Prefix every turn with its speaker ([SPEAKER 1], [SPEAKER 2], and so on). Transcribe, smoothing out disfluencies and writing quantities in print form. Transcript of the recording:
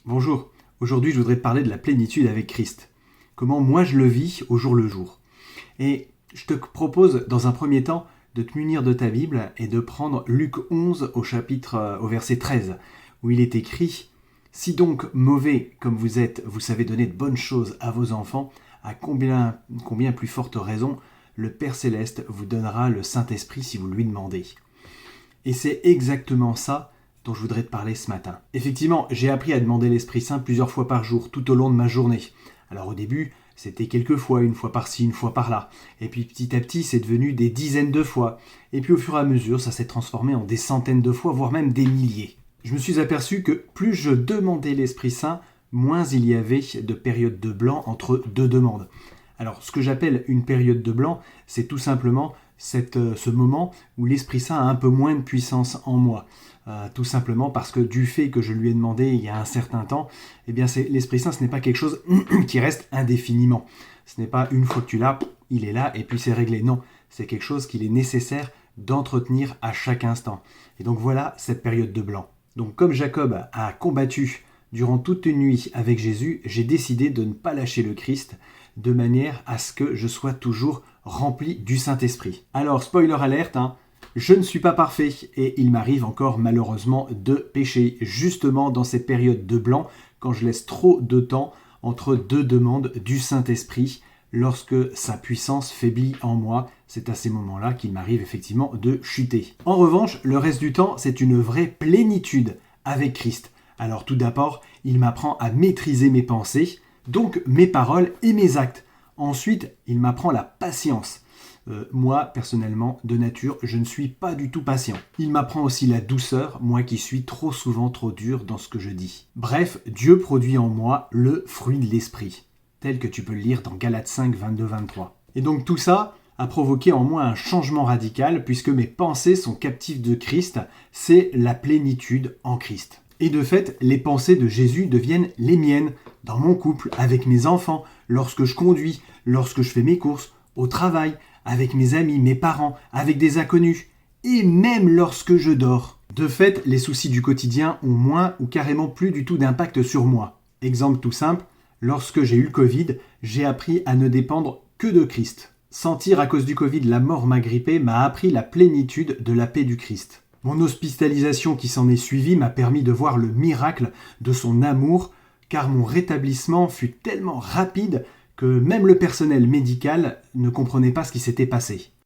[SPEAKER 1] Bonjour, aujourd'hui je voudrais te parler de la plénitude avec Christ. Comment moi je le vis au jour le jour. Et je te propose dans un premier temps de te munir de ta Bible et de prendre Luc 11 au verset 13, où il est écrit « Si donc mauvais comme vous êtes, vous savez donner de bonnes choses à vos enfants, à combien plus forte raison le Père Céleste vous donnera le Saint-Esprit si vous lui demandez. » Et c'est exactement ça dont je voudrais te parler ce matin. Effectivement, j'ai appris à demander l'Esprit Saint plusieurs fois par jour, tout au long de ma journée. Alors au début, c'était quelques fois, une fois par-ci, une fois par-là. Et puis petit à petit, c'est devenu des dizaines de fois. Et puis au fur et à mesure, ça s'est transformé en des centaines de fois, voire même des milliers. Je me suis aperçu que plus je demandais l'Esprit Saint, moins il y avait de périodes de blanc entre deux demandes. Alors ce que j'appelle une période de blanc, c'est tout simplement ce moment où l'Esprit Saint a un peu moins de puissance en moi. Tout simplement parce que du fait que je lui ai demandé il y a un certain temps, eh bien l'Esprit Saint, ce n'est pas quelque chose qui reste indéfiniment. Ce n'est pas une fois que tu l'as, il est là et puis c'est réglé. Non, c'est quelque chose qu'il est nécessaire d'entretenir à chaque instant. Et donc voilà cette période de blanc. Donc comme Jacob a combattu durant toute une nuit avec Jésus, j'ai décidé de ne pas lâcher le Christ de manière à ce que je sois toujours rempli du Saint-Esprit. Alors, spoiler alerte, je ne suis pas parfait et il m'arrive encore malheureusement de pécher justement dans cette période de blanc quand je laisse trop de temps entre deux demandes du Saint-Esprit. Lorsque sa puissance faiblit en moi, c'est à ces moments-là qu'il m'arrive effectivement de chuter. En revanche, le reste du temps, c'est une vraie plénitude avec Christ. Alors tout d'abord, il m'apprend à maîtriser mes pensées, donc mes paroles et mes actes. Ensuite, il m'apprend la patience. Moi, personnellement, de nature, je ne suis pas du tout patient. Il m'apprend aussi la douceur, moi qui suis trop souvent trop dur dans ce que je dis. Bref, Dieu produit en moi le fruit de l'esprit, tel que tu peux le lire dans Galates 5, 22-23. Et donc tout ça a provoqué en moi un changement radical, puisque mes pensées sont captives de Christ, c'est la plénitude en Christ. Et de fait, les pensées de Jésus deviennent les miennes, dans mon couple, avec mes enfants, lorsque je conduis, lorsque je fais mes courses, au travail, avec mes amis, mes parents, avec des inconnus, et même lorsque je dors. De fait, les soucis du quotidien ont moins ou carrément plus du tout d'impact sur moi. Exemple tout simple, lorsque j'ai eu le Covid, j'ai appris à ne dépendre que de Christ. Sentir à cause du Covid la mort m'agripper m'a appris la plénitude de la paix du Christ. Mon hospitalisation qui s'en est suivie m'a permis de voir le miracle de son amour, car mon rétablissement fut tellement rapide que même le personnel médical ne comprenait pas ce qui s'était passé.